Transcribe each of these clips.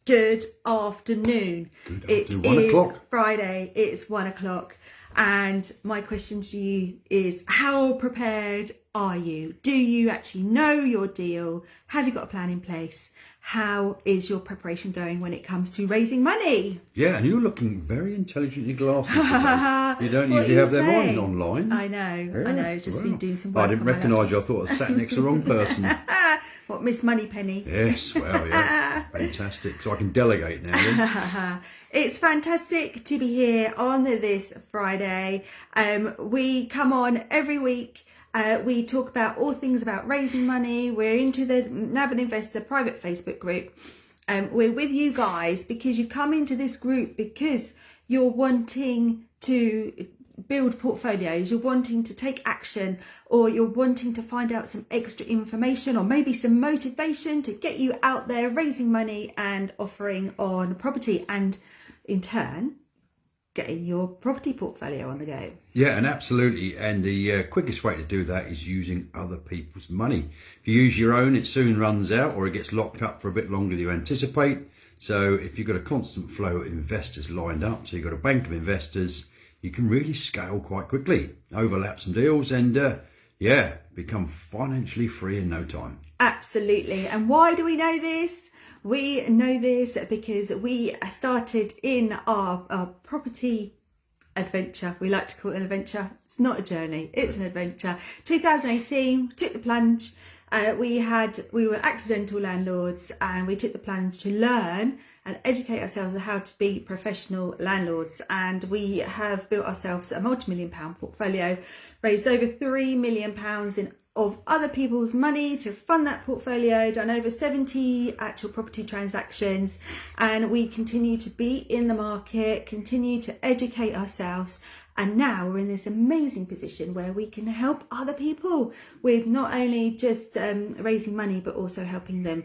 Good afternoon. Good It afternoon. 1 is o'clock. Friday, it's 1 o'clock, and my question to you is, how prepared are you? Do you actually know your deal? Have you got a plan in place? How is your preparation going when it comes to raising money? Yeah, and you're looking very intelligently glasses today. You don't What usually are have you them saying? on online. I know, it's just been doing some work. I didn't on my recognise you. I thought I sat next to the wrong person. laptop. What, Miss Moneypenny? Yes, well, yeah, fantastic. So I can delegate now. Then. It's fantastic to be here on this Friday. We come on every week. We talk about all things about raising money. We're into the Nab An Investor private Facebook group. We're with you guys because you come into this group because you're wanting to build portfolios, you're wanting to take action, or you're wanting to find out some extra information or maybe some motivation to get you out there raising money and offering on property, and in turn getting your property portfolio on the go. Yeah, and absolutely. And the quickest way to do that is using other people's money. If you use your own, it soon runs out or it gets locked up for a bit longer than you anticipate. So if you've got a constant flow of investors lined up, so you've got a bank of investors, you can really scale quite quickly, overlap some deals, and become financially free in no time. Absolutely. And why do we know this? We know this because we started in our property adventure. We like to call it an adventure. It's not a journey, it's an adventure. 2018, took the plunge. We were accidental landlords, and we took the plunge to learn and educate ourselves on how to be professional landlords. And we have built ourselves a multi-million-pound portfolio, raised over £3 million of other people's money to fund that portfolio, done over 70 actual property transactions, and we continue to be in the market, continue to educate ourselves. And now we're in this amazing position where we can help other people with not only just raising money, but also helping them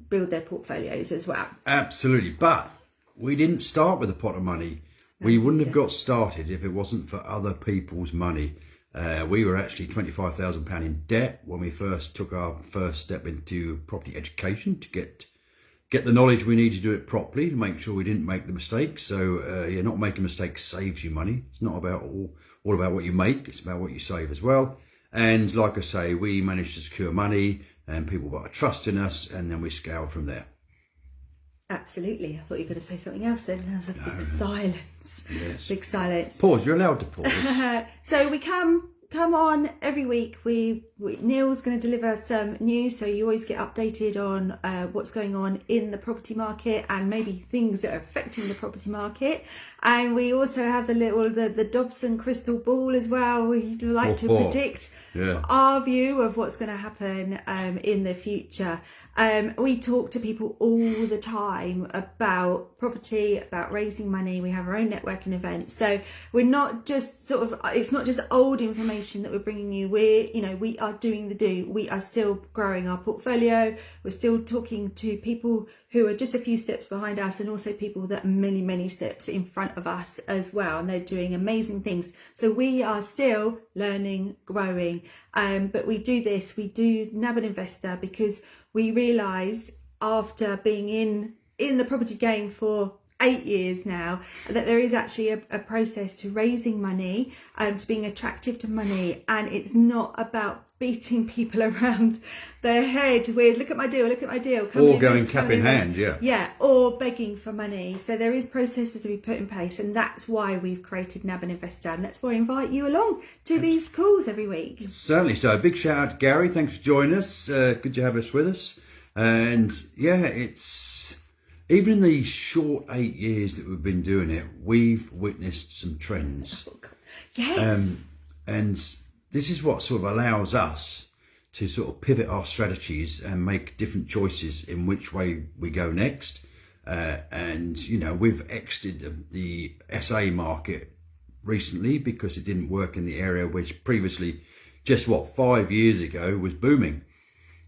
build their portfolios as well. Absolutely. But we didn't start with a pot of money. We wouldn't have got started if it wasn't for other people's money. We were actually £25,000 in debt when we first took our first step into property education to get the knowledge we need to do it properly, to make sure we didn't make the mistakes. So not making mistakes saves you money. It's not about all about what you make, it's about what you save as well. And like I say, we managed to secure money and people got a trust in us, and then we scaled from there. Absolutely. I thought you were going to say something else then. There was a big silence. Yes. Big silence. Pause, you're allowed to pause. So we come on every week. Neil's going to deliver some news, so you always get updated on what's going on in the property market and maybe things that are affecting the property market. And we also have the Dobson crystal ball as well. We like to predict our view of what's going to happen in the future. We talk to people all the time about property, about raising money. We have our own networking events, so we're not just it's not just old information that we're bringing you. We are doing the do. We are still growing our portfolio. We're still talking to people who are just a few steps behind us, and also people that are many, many steps in front of us as well, and they're doing amazing things. So we are still learning, growing, but we do Nab An Investor because we realised, after being in the property game for 8 years now, that there is actually a process to raising money and to being attractive to money, and it's not about beating people around their head with look at my deal, Or going cap in hand, or begging for money. So there is processes to be put in place, and that's why we've created Nab An Investor, and that's why I invite you along to these calls every week. Certainly. So a big shout out to Gary. Thanks for joining us. Good to have us with us. And it's even in these short 8 years that we've been doing it, we've witnessed some trends. Yes. And this is what sort of allows us to sort of pivot our strategies and make different choices in which way we go next. We've exited the SA market recently because it didn't work in the area which previously, just 5 years ago, was booming.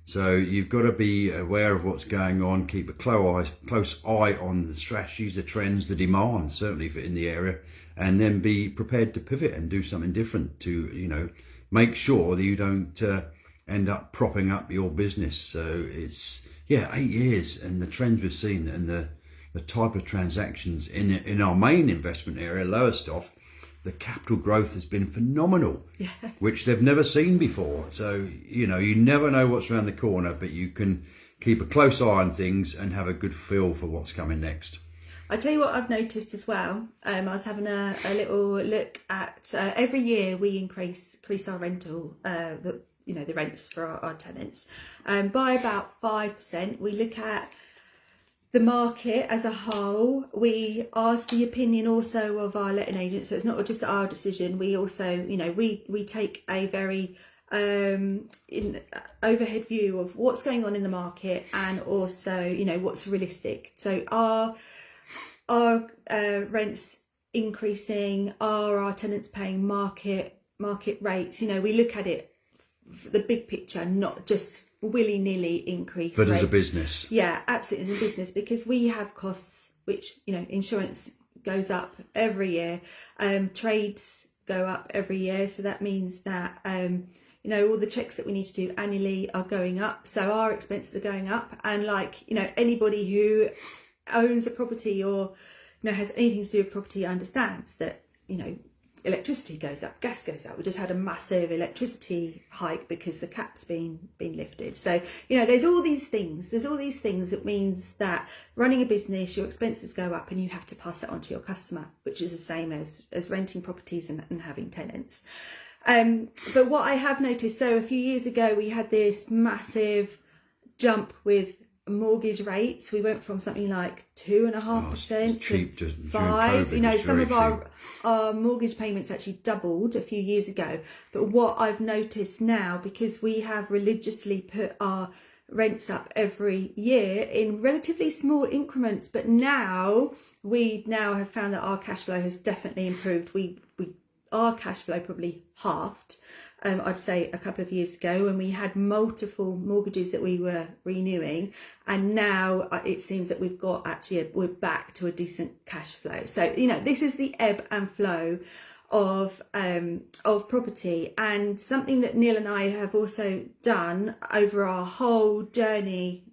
So you've got to be aware of what's going on, keep a close eye on the strategies, the trends, the demand, certainly in the area, and then be prepared to pivot and do something different to, make sure that you don't end up propping up your business. So Yeah, 8 years, and the trends we've seen and the type of transactions in our main investment area, Lowestoft, the capital growth has been phenomenal, which they've never seen before. So, you never know what's around the corner, but you can keep a close eye on things and have a good feel for what's coming next. I tell you what I've noticed as well. I was having a little look at every year we increase our rental, the rents for our tenants, by about 5%. We look at the market as a whole. We ask the opinion also of our letting agents, so it's not just our decision. We also, we take a very overhead view of what's going on in the market, and also, what's realistic. So our rents increasing? Are our tenants paying market rates? We look at it, the big picture, not just willy-nilly increase but rates. As a business. Yeah, absolutely, as a business, because we have costs which, insurance goes up every year, trades go up every year, so that means that all the checks that we need to do annually are going up, so our expenses are going up. And anybody who owns a property or has anything to do with property understands that electricity goes up, gas goes up. We just had a massive electricity hike because the cap's been lifted. So there's all these things that means that running a business, your expenses go up, and you have to pass that on to your customer, which is the same as renting properties and having tenants. But what I have noticed, so a few years ago we had this massive jump with mortgage rates. We went from something like 2.5% to 5%. Some of our mortgage payments actually doubled a few years ago. But what I've noticed now, because we have religiously put our rents up every year in relatively small increments, but now we have found that our cash flow has definitely improved. Our cash flow probably halved, I'd say, a couple of years ago, when we had multiple mortgages that we were renewing, and now it seems that we're back to a decent cash flow. So this is the ebb and flow of property, and something that Neil and I have also done over our whole journey.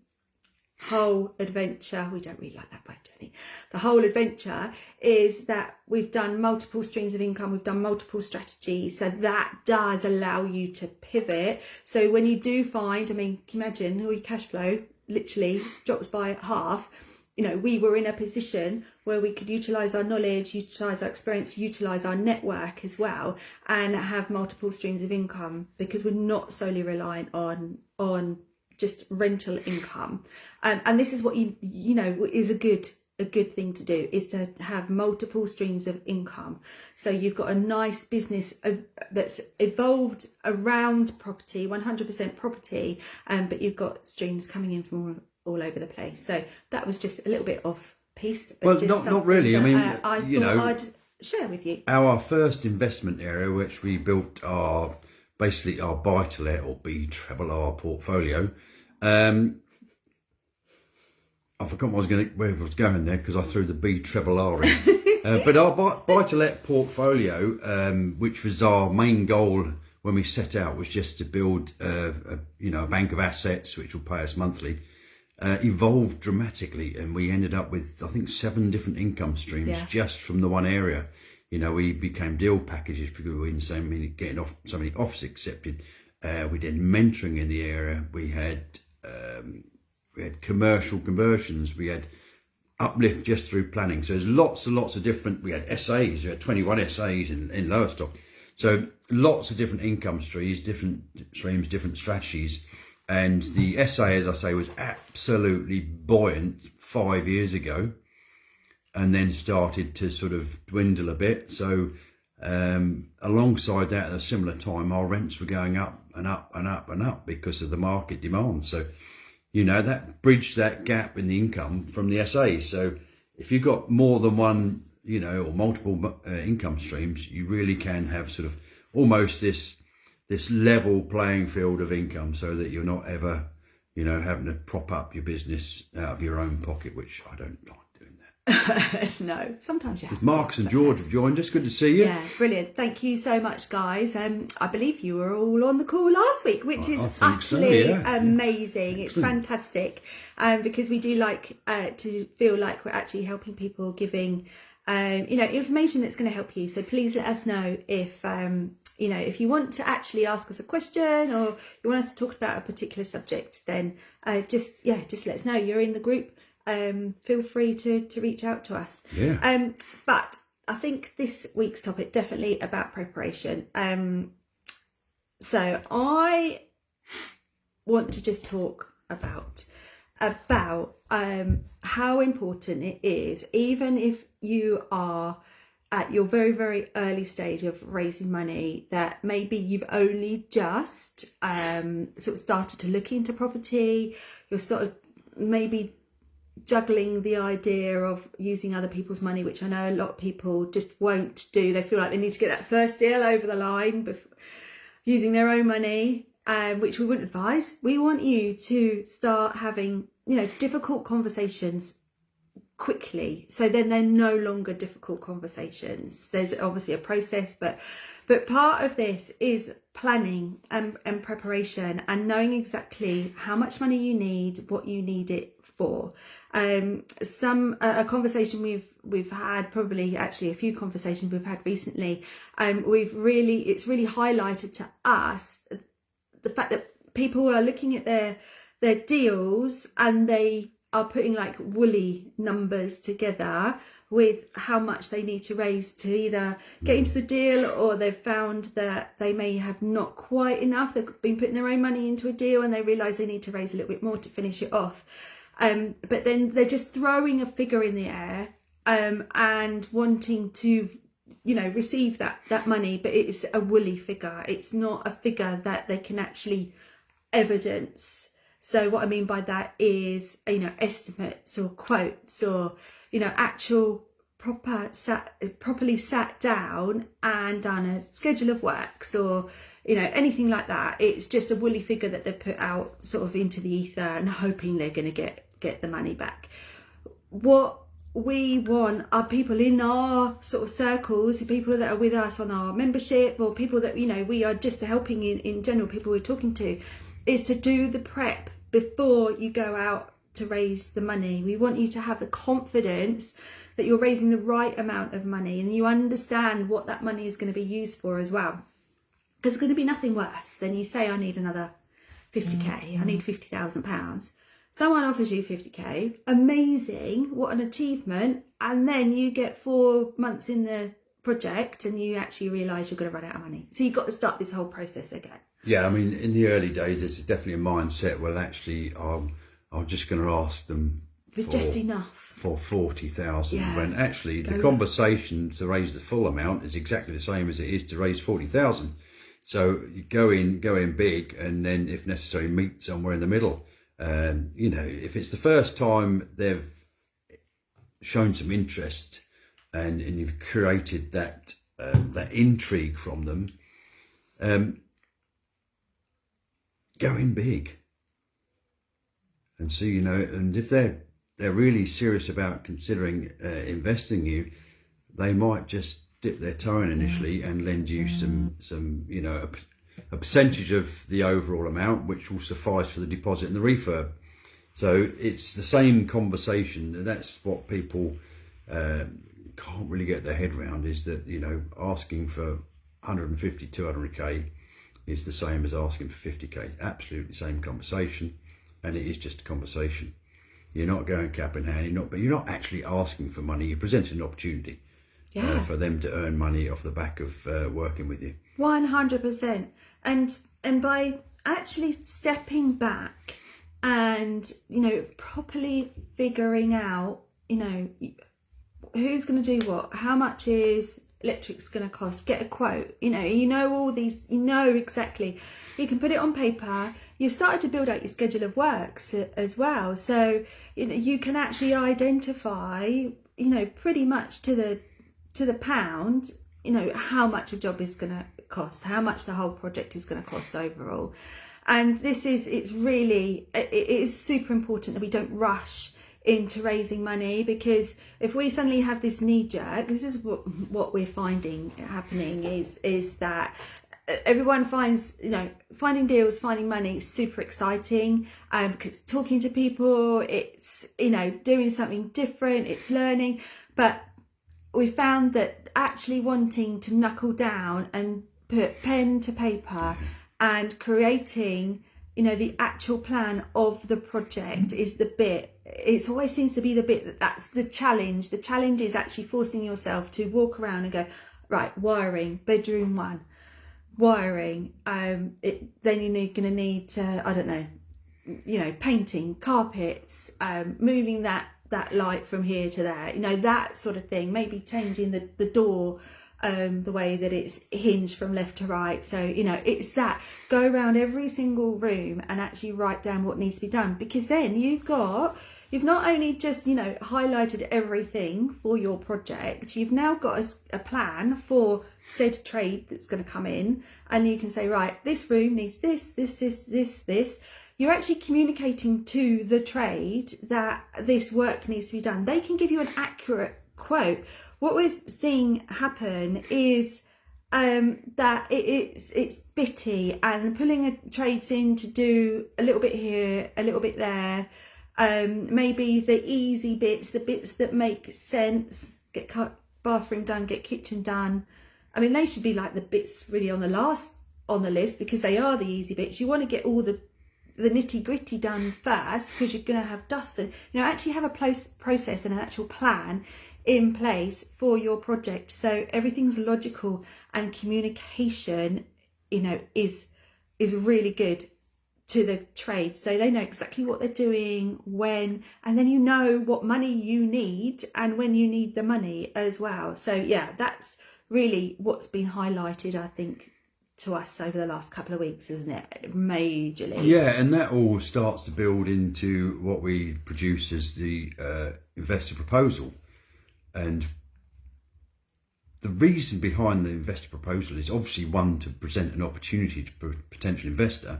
Whole adventure, we don't really like that word, journey. The whole adventure is that we've done multiple streams of income, we've done multiple strategies, so that does allow you to pivot. So when you do find, can you imagine, all your cash flow literally drops by half. We were in a position where we could utilise our knowledge, utilise our experience, utilise our network as well, and have multiple streams of income, because we're not solely reliant on just rental income. And this is what is a good thing to do, is to have multiple streams of income. So you've got a nice business that's evolved around property, 100% property, but you've got streams coming in from all over the place. So that was just a little bit off piste. Well, not really. I thought I'd share with you. Our first investment area, which we built basically our buy-to-let or B-treble-R portfolio. I forgot where I was going there, because I threw the B-treble-R in. But our buy-to-let portfolio, which was our main goal when we set out, was just to build a bank of assets which will pay us monthly, evolved dramatically, and we ended up with, I think, 7 different income streams just from the one area. We became deal packages because we were in so many offers accepted. We did mentoring in the area. We had commercial conversions. We had uplift just through planning. So there's lots and lots of different. We had SAs. We had 21 SAs in Lowestoft. So lots of different income streams, different strategies. And the SA, as I say, was absolutely buoyant 5 years ago, and then started to sort of dwindle a bit. So alongside that, at a similar time, our rents were going up and up and up and up because of the market demand. So, that bridged that gap in the income from the SA. So if you've got more than one, or multiple income streams, you really can have sort of almost this level playing field of income, so that you're not ever, having to prop up your business out of your own pocket, which I don't like doing that. No, sometimes you have to. Marcus and George have joined us. Good to see you. Yeah, brilliant. Thank you so much, guys. I believe you were all on the call last week, which is I think utterly so, yeah. amazing. It's fantastic, because we do like to feel like we're actually helping people, giving information that's going to help you. So please let us know if if you want to actually ask us a question or you want us to talk about a particular subject, then just let us know. You're in the group. Feel free to reach out to us. Yeah. But I think this week's topic definitely about preparation. So I want to just talk about how important it is, even if you are at your very, very early stage of raising money, that maybe you've only just sort of started to look into property, you're sort of maybe juggling the idea of using other people's money, which I know a lot of people just won't do. They feel like they need to get that first deal over the line before using their own money, which we wouldn't advise. We want you to start having, difficult conversations quickly, so then they're no longer difficult conversations. There's obviously a process, but part of this is planning and preparation, and knowing exactly how much money you need, what you need it for. A conversation we've had, probably actually a few conversations we've had recently, it's really highlighted to us the fact that people are looking at their deals and they are putting like woolly numbers together with how much they need to raise to either get into the deal, or they've found that they may have not quite enough. They've been putting their own money into a deal and they realise they need to raise a little bit more to finish it off. But then they're just throwing a figure in the air and wanting to, receive that money, but it's a woolly figure. It's not a figure that they can actually evidence. So what I mean by that is, estimates or quotes or, actual properly sat down and done a schedule of works or, anything like that. It's just a woolly figure that they've put out sort of into the ether and hoping they're going to get the money back. What we want are people in our sort of circles, people that are with us on our membership, or people that, we are just helping in general, people we're talking to, is to do the prep before you go out to raise the money. We want you to have the confidence that you're raising the right amount of money and you understand what that money is going to be used for as well. Because it's going to be nothing worse than you say, I need another 50k, I need £50,000. Someone offers you 50k, amazing, what an achievement. And then you get 4 months in the project and you actually realise you're going to run out of money. So you've got to start this whole process again. Yeah, I mean, in the early days, there's definitely a mindset. Well, actually, I'm just going to ask them with just enough for 40,000. Yeah. When actually the conversation to raise the full amount is exactly the same as it is to raise 40,000. So you go in big, and then if necessary, meet somewhere in the middle. If it's the first time they've shown some interest and you've created that intrigue from them. Go in big and see, and if they're really serious about considering investing you, they might just dip their toe in initially and lend you some a percentage of the overall amount, which will suffice for the deposit and the refurb. So it's the same conversation, and that's what people can't really get their head around, is that, asking for 150, 200k is the same as asking for 50k. Absolutely the same conversation, and it is just a conversation. You're not going cap in hand, but you're not actually asking for money. You're presenting an opportunity for them to earn money off the back of working with you. 100%. And by actually stepping back and, properly figuring out, who's going to do what, how much is electric's going to cost, get a quote, all these, exactly. You can put it on paper. You've started to build out your schedule of works as well. So, you can actually identify, pretty much to the pound, how much a job is going to cost, how much the whole project is going to cost overall. And it is super important that we don't rush into raising money, because if we suddenly have this knee jerk, this is what we're finding happening is that everyone finds, finding deals, finding money is super exciting, because talking to people, it's, doing something different, it's learning. But we found that actually wanting to knuckle down and put pen to paper and creating, the actual plan of the project is the bit. It always seems to be the bit that's the challenge. The challenge is actually forcing yourself to walk around and go, right, wiring, bedroom 1, wiring. Then you're going to need to, I don't know, painting, carpets, moving that light from here to there, that sort of thing. Maybe changing the door, the way that it's hinged from left to right. So it's that, go around every single room and actually write down what needs to be done, because then you've not only just highlighted everything for your project, you've now got a plan for said trade that's going to come in, and you can say, right, this room needs this. You're actually communicating to the trade that this work needs to be done. They can give you an accurate quote. What we're seeing happen is that it's bitty, and pulling trades in to do a little bit here, a little bit there. Maybe the easy bits, the bits that make sense, get bathroom done, get kitchen done. I mean, they should be like the bits really on the list, because they are the easy bits. You want to get all the nitty gritty done first, because you're going to have dust, and actually have a process and an actual plan in place for your project, so everything's logical, and communication is really good to the trade, so they know exactly what they're doing, when, and then what money you need and when you need the money as well. So yeah, that's really what's been highlighted, I think, to us over the last couple of weeks, isn't it? Majorly. Yeah, and that all starts to build into what we produce as the investor proposal. And the reason behind the investor proposal is obviously, 1, to present an opportunity to a potential investor,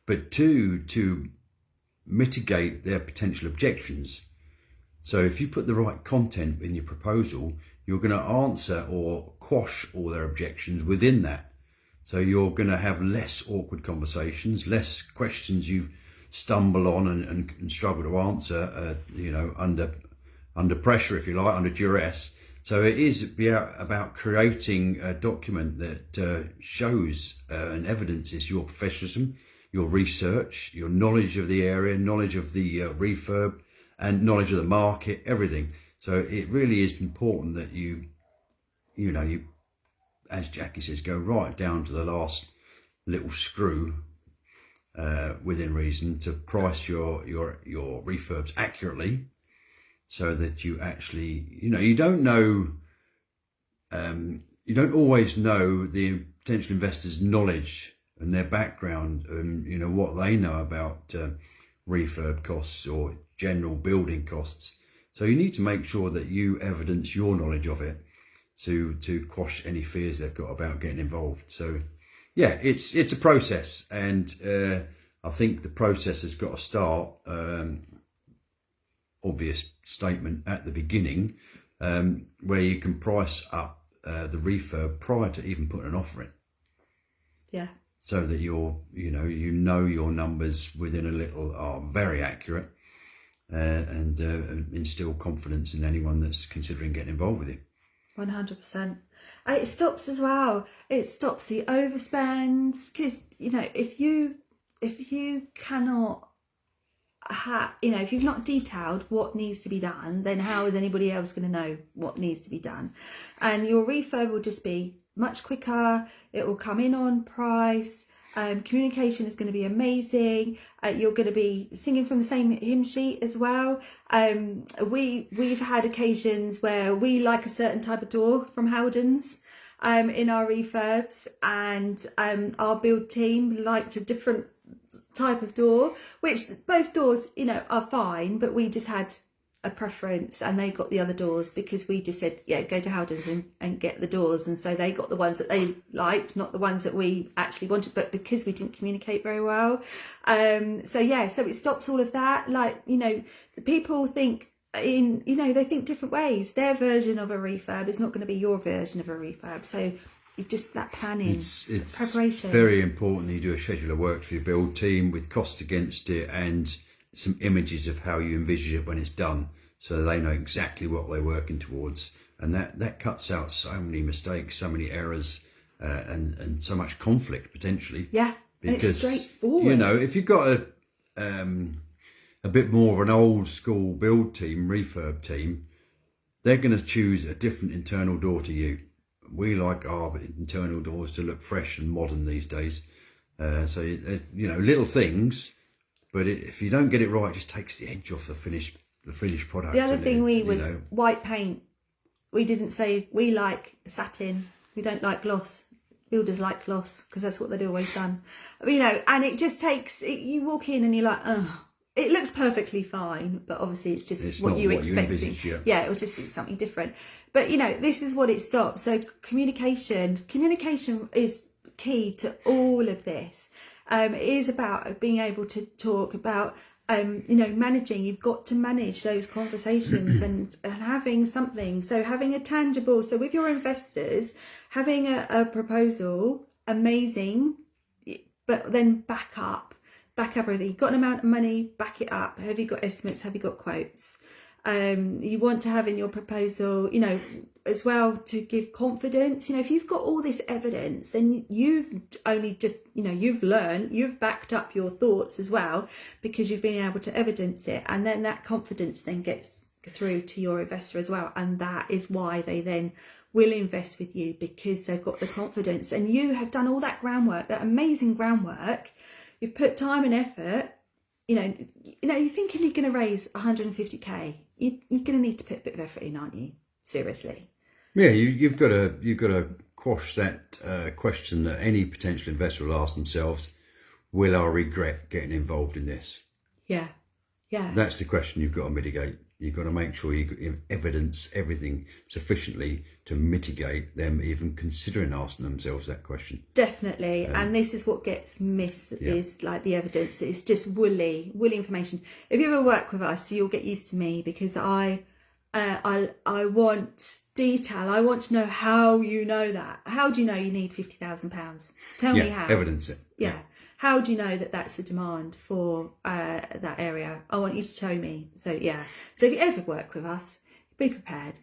but 2, to mitigate their potential objections. So if you put the right content in your proposal, you're going to answer or quash all their objections within that. So you're going to have less awkward conversations, less questions you stumble on and struggle to answer, under pressure, if you like, under duress. So it is about creating a document that shows and evidences your professionalism, your research, your knowledge of the area, knowledge of the refurb, and knowledge of the market, everything. So it really is important that you, as Jackie says, go right down to the last little screw within reason to price your refurbs accurately, so that you actually, you don't always know the potential investor's knowledge and their background, and what they know about refurb costs or general building costs. So you need to make sure that you evidence your knowledge of it to quash any fears they've got about getting involved. So yeah, it's a process, and I think the process has got to start, obvious statement at the beginning, where you can price up the refurb prior to even putting an offer in. Yeah. So that your numbers within a little are very accurate, and instill confidence in anyone that's considering getting involved with you. 100%. It stops as well. It stops the overspend, because if you cannot if you've not detailed what needs to be done, then how is anybody else going to know what needs to be done? And your refurb will just be much quicker. It will come in on price. Communication is going to be amazing. You're going to be singing from the same hymn sheet as well. We've had occasions where we like a certain type of door from Howden's in our refurbs, and our build team liked a different type of door, which both doors are fine, but we just had a preference and they got the other doors because we just said, yeah, go to Howdens and get the doors. And so they got the ones that they liked, not the ones that we actually wanted, but because we didn't communicate very well. So it stops all of that. Like, you know, the people think they think different ways. Their version of a refurb is not going to be your version of a refurb. So it's just that planning, it's preparation. Very important that you do a schedule of work for your build team with cost against it and some images of how you envisage it when it's done, so they know exactly what they're working towards, and that cuts out so many mistakes, so many errors, and so much conflict potentially. Yeah, because, and it's straightforward. You know, if you've got a bit more of an old school build team, refurb team, they're going to choose a different internal door to you. We like our internal doors to look fresh and modern these days. So you know, little things. But if you don't get it right, it just takes the edge off the finished product. The other thing was white paint. We didn't say we like satin. We don't like gloss. Builders like gloss because that's what they'd always done. You know, and it just takes. You walk in and you're like, oh, it looks perfectly fine, but obviously it's just what you expected. Yeah, it was just something different. But you know, this is what it stops. So communication is key to all of this. It is about being able to talk about, managing. You've got to manage those conversations and having something. So having a tangible, so with your investors, having a proposal, amazing, but then back up everything. You've got an amount of money, back it up. Have you got estimates? Have you got quotes? You want to have in your proposal, you know, as well to give confidence. You know, if you've got all this evidence, then you've only just, you know, you've backed up your thoughts as well because you've been able to evidence it. And then that confidence then gets through to your investor as well. And that is why they then will invest with you, because they've got the confidence and you have done all that groundwork, that amazing groundwork. You've put time and effort. You know, you're thinking you're going to raise 150k. You're going to need to put a bit of effort in, aren't you? Seriously. Yeah, you've got to quash that question that any potential investor will ask themselves: will I regret getting involved in this? Yeah. That's the question you've got to mitigate. You've got to make sure you evidence everything sufficiently to mitigate them even considering asking themselves that question. Definitely. And this is what gets missed, is like the evidence. It's just woolly information. If you ever work with us, you'll get used to me because I want detail. I want to know how you know that. How do you know you need £50,000? Tell me how. Evidence it. Yeah. How do you know that that's the demand for that area? I want you to show me. So if you ever work with us, be prepared.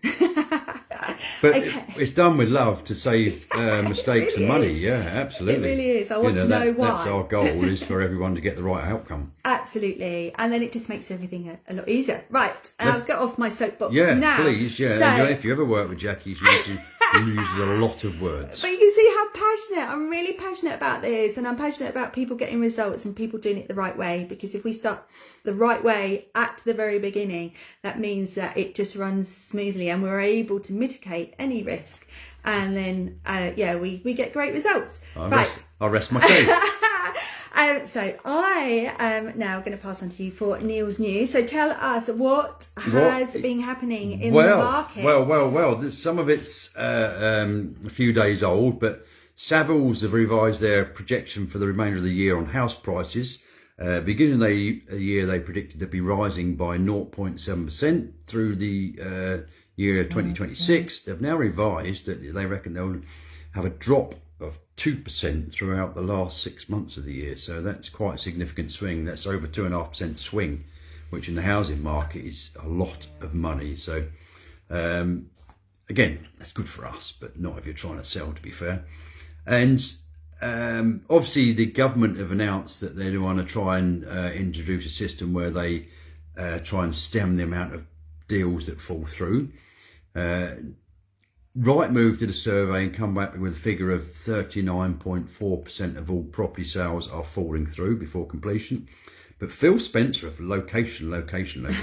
But it's done with love to save mistakes really and money. Is. Yeah, absolutely. It really is. I want to know why. That's our goal, is for everyone to get the right outcome. Absolutely. And then it just makes everything a lot easier. Right. I'll get off my soapbox now. Yeah, please. Yeah. So, if you ever work with Jackie, she uses a lot of words. But you can see how passionate. I'm really passionate about this, and I'm passionate about people getting results and people doing it the right way, because if we start the right way at the very beginning, that means that it just runs smoothly and we're able to mitigate any risk, and then we get great results. I'll rest my case. So I am now going to pass on to you for Neil's news. So tell us what has been happening in the market. Well. Some of it's a few days old, but Savills have revised their projection for the remainder of the year on house prices. Beginning of the year, they predicted to be rising by 0.7% through the year 2026. They've now revised that they reckon they'll have a drop of 2% throughout the last 6 months of the year. So that's quite a significant swing. That's over 2.5% swing, which in the housing market is a lot of money. So again, that's good for us, but not if you're trying to sell, to be fair. And obviously the government have announced that they want to try and introduce a system where they try and stem the amount of deals that fall through. Rightmove did a survey and come back with a figure of 39.4% of all property sales are falling through before completion. But Phil Spencer of location reckons,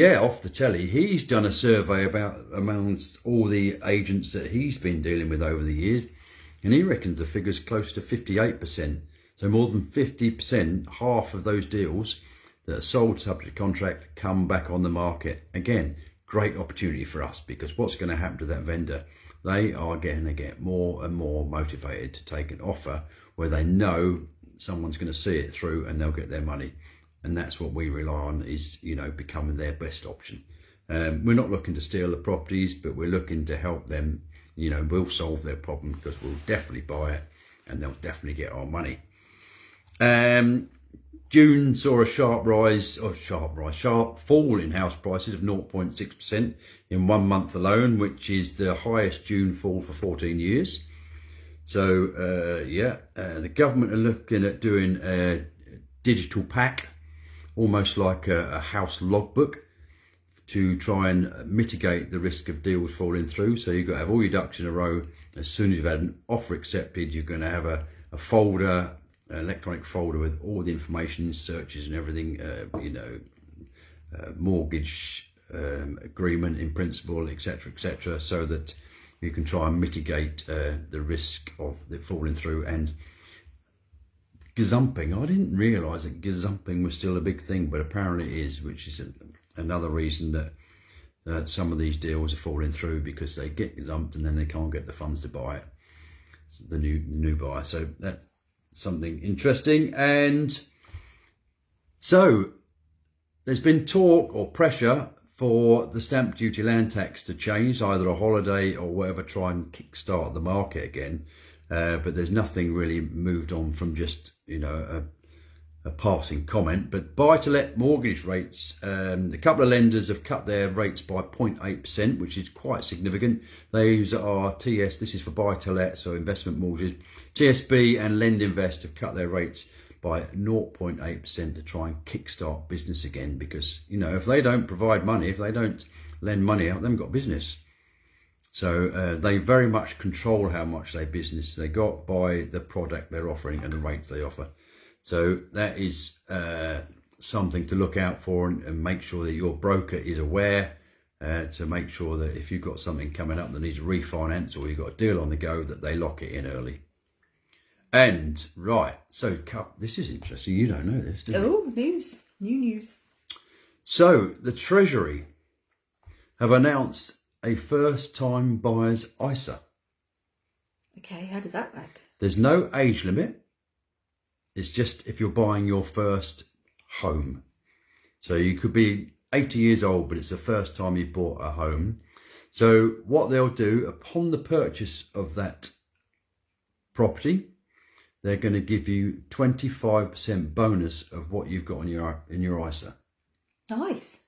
off the telly, he's done a survey about amongst all the agents that he's been dealing with over the years, and he reckons the figure's close to 58%. So more than 50%, half of those deals, that are sold subject to contract come back on the market. Again, great opportunity for us, because what's going to happen to that vendor? They are going to get more and more motivated to take an offer where they know someone's going to see it through and they'll get their money. And that's what we rely on, is, you know, becoming their best option. We're not looking to steal the properties, but we're looking to help them. You know, we'll solve their problem, because we'll definitely buy it and they'll definitely get our money. June saw a sharp fall in house prices of 0.6% in 1 month alone, which is the highest June fall for 14 years. So, the government are looking at doing a digital pack, almost like a house logbook, to try and mitigate the risk of deals falling through. So you've got to have all your ducks in a row. As soon as you've had an offer accepted, you're going to have a folder, an electronic folder with all the information, searches and everything, mortgage agreement in principle, etc., so that you can try and mitigate the risk of it falling through. And gazumping, I didn't realise that gazumping was still a big thing, but apparently it is, which is another reason that some of these deals are falling through, because they get gazumped and then they can't get the funds to buy it, the new buyer. So that's something interesting. And so there's been talk or pressure for the stamp duty land tax to change, either a holiday or whatever, try and kickstart the market again. But there's nothing really moved on from just, a passing comment. But buy-to-let mortgage rates, a couple of lenders have cut their rates by 0.8%, which is quite significant. Those are TS, this is for buy-to-let, so investment mortgages. TSB and Lend Invest have cut their rates by 0.8% to try and kickstart business again, because, if they don't provide money, if they don't lend money out, they haven't got business. So they very much control how much business they got by the product they're offering and the rates they offer. So that is something to look out for, and make sure that your broker is aware, to make sure that if you've got something coming up that needs a refinance, or you've got a deal on the go, that they lock it in early. And right, so this is interesting. You don't know this, do you? Oh, new news. So the Treasury have announced a first-time buyer's ISA. Okay, how does that work? There's no age limit. It's just if you're buying your first home. So you could be 80 years old, but it's the first time you bought a home. So what they'll do upon the purchase of that property, they're going to give you 25% bonus of what you've got in your ISA. Nice.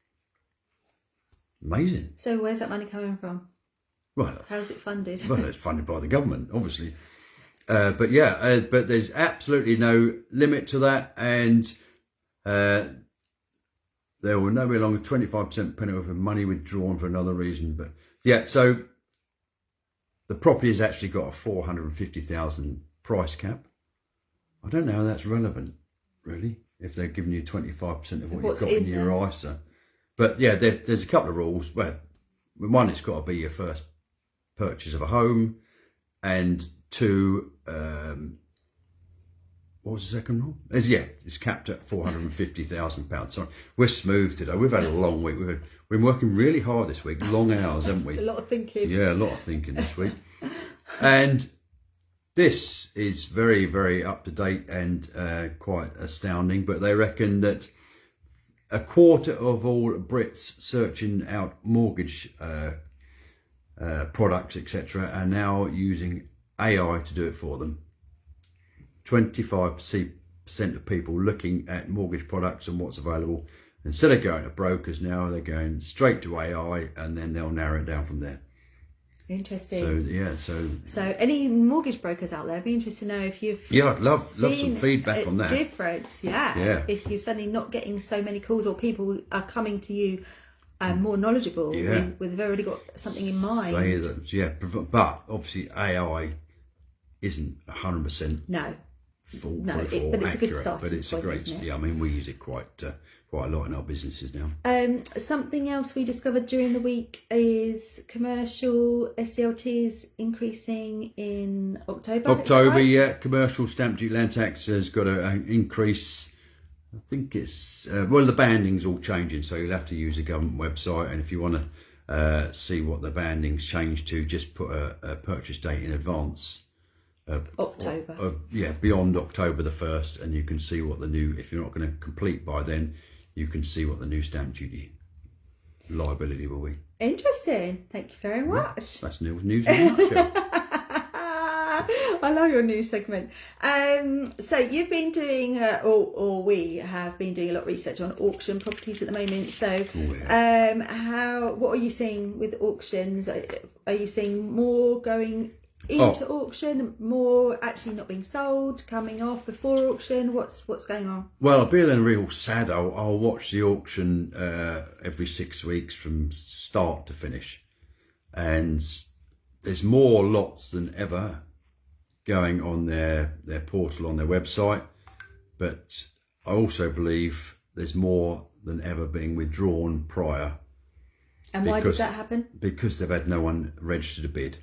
Amazing. So where's that money coming from? Well, how's it funded? Well, it's funded by the government, obviously. But there's absolutely no limit to that, and there will no be longer 25% penalty for money withdrawn for another reason. But yeah, so the property has actually got a 450,000 price cap. I don't know how that's relevant, really, if they're giving you 25% of what you've got in your ISA. But yeah, there's a couple of rules. Well, one, it's got to be your first purchase of a home, and two, what was the second rule? It's capped at £450,000. Sorry, we're smooth today. We've had a long week. We've been working really hard this week, long hours, haven't we? A lot of thinking. Yeah, a lot of thinking this week. And this is very, very up to date and quite astounding. But they reckon that a quarter of all Brits searching out mortgage products, etc., are now using AI to do it for them. 25% of people looking at mortgage products and what's available, instead of going to brokers now, they're going straight to AI, and then they'll narrow it down from there. Interesting. So any mortgage brokers out there, I'd be interested to know if you've I'd love some feedback on that. Difference, yeah. If you're suddenly not getting so many calls, or people are coming to you more knowledgeable, with they've already got something in mind. But obviously AI isn't 100% foolproof or but it's accurate, a good starting but it's point, a great. isn't it? I mean, we use it quite a lot in our businesses now. Something else we discovered during the week is commercial SDLTs increasing in October. Commercial stamp duty land tax has got to increase I think it's well, the banding's all changing, so you'll have to use the government website. And if you want to see what the banding's changed to, just put a purchase date in advance. October. Beyond October the 1st, and you can see what the new. If you're not going to complete by then, you can see what the new stamp duty liability will be. Interesting. Thank you very much. That's news in a nutshell. I love your news segment. So you've been doing, or we have been doing a lot of research on auction properties at the moment. So, what are you seeing with auctions? Are you seeing more going into auction, more actually not being sold, coming off before auction? What's going on? Well, I'll be a real sad. I'll watch the auction every 6 weeks from start to finish, and there's more lots than ever going on their portal, on their website, but I also believe there's more than ever being withdrawn prior. And why does that happen? Because they've had no one register to bid,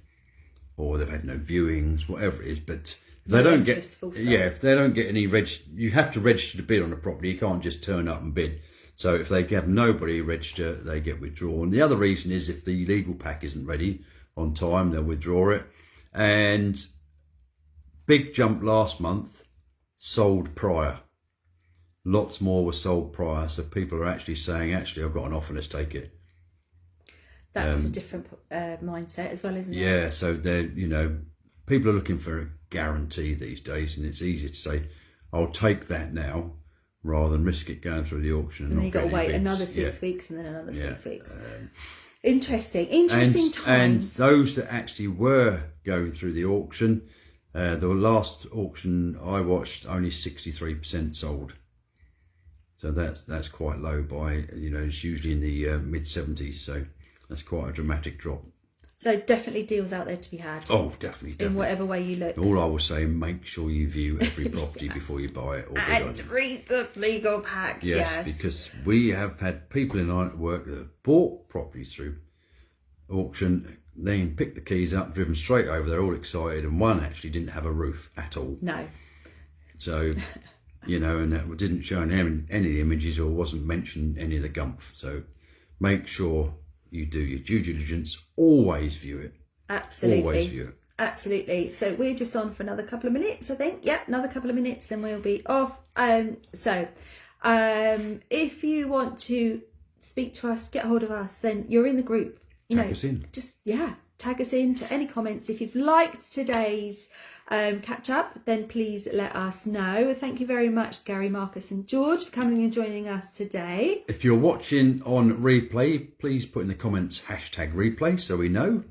or they've had no viewings, whatever it is. But if they don't get, if they don't get any you have to register to bid on a property. You can't just turn up and bid. So if they have nobody register, they get withdrawn. The other reason is if the legal pack isn't ready on time, they'll withdraw it. And big jump last month, sold prior. Lots more were sold prior, so people are actually saying, actually, I've got an offer, let's take it. That's a different mindset as well, isn't it? Yeah, so they're, people are looking for a guarantee these days, and it's easy to say, I'll take that now, rather than risk it going through the auction. And then not you've got to wait bids. another 6 weeks and then another 6 weeks. Interesting times. And those that actually were going through the auction, the last auction I watched, only 63% sold. So that's quite low by, it's usually in the mid 70s. So that's quite a dramatic drop. So definitely deals out there to be had. Oh, definitely. In whatever way you look. All I will say, make sure you view every property before you buy it. Or and read the legal pack. Yes, because we have had people in our network that have bought properties through auction, then picked the keys up, driven straight over, they're all excited, and one actually didn't have a roof at all. No. So, and that didn't show any of the images or wasn't mentioned any of the gumph. So make sure you do your due diligence, always view it. Absolutely. Always view it. Absolutely. So we're just on for another couple of minutes, I think. Yeah, another couple of minutes, then we'll be off. If you want to speak to us, get hold of us, then you're in the group. Tag us in. Tag us in to any comments. If you've liked today's catch up, then please let us know. Thank you very much, Gary, Marcus and George, for coming and joining us today. If you're watching on replay, please put in the comments #replay so we know.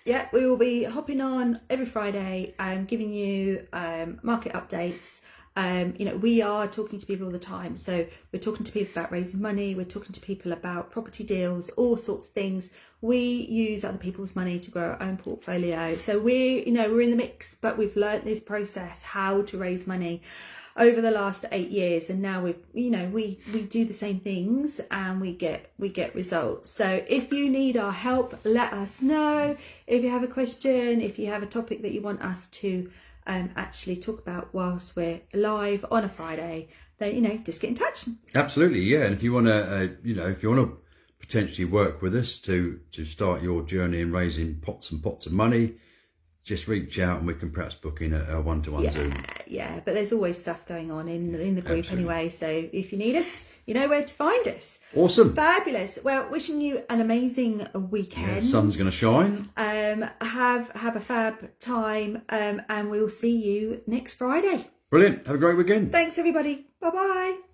Yeah, we will be hopping on every Friday, giving you market updates. We are talking to people all the time. So we're talking to people about raising money. We're talking to people about property deals, all sorts of things. We use other people's money to grow our own portfolio. So we're in the mix, but we've learnt this process, how to raise money over the last 8 years. And now we do the same things and we get results. So if you need our help, let us know. If you have a question, if you have a topic that you want us to actually talk about whilst we're live on a Friday, then just get in touch. Absolutely, yeah. And if you want to potentially work with us to start your journey in raising pots and pots of money, just reach out and we can perhaps book in a one-to-one Zoom. Yeah, but there's always stuff going on in the group. Absolutely. Anyway, so if you need us, you know where to find us. Awesome. Fabulous. Well, wishing you an amazing weekend. Yeah, the sun's going to shine. Have a fab time, and we'll see you next Friday. Brilliant. Have a great weekend. Thanks, everybody. Bye-bye.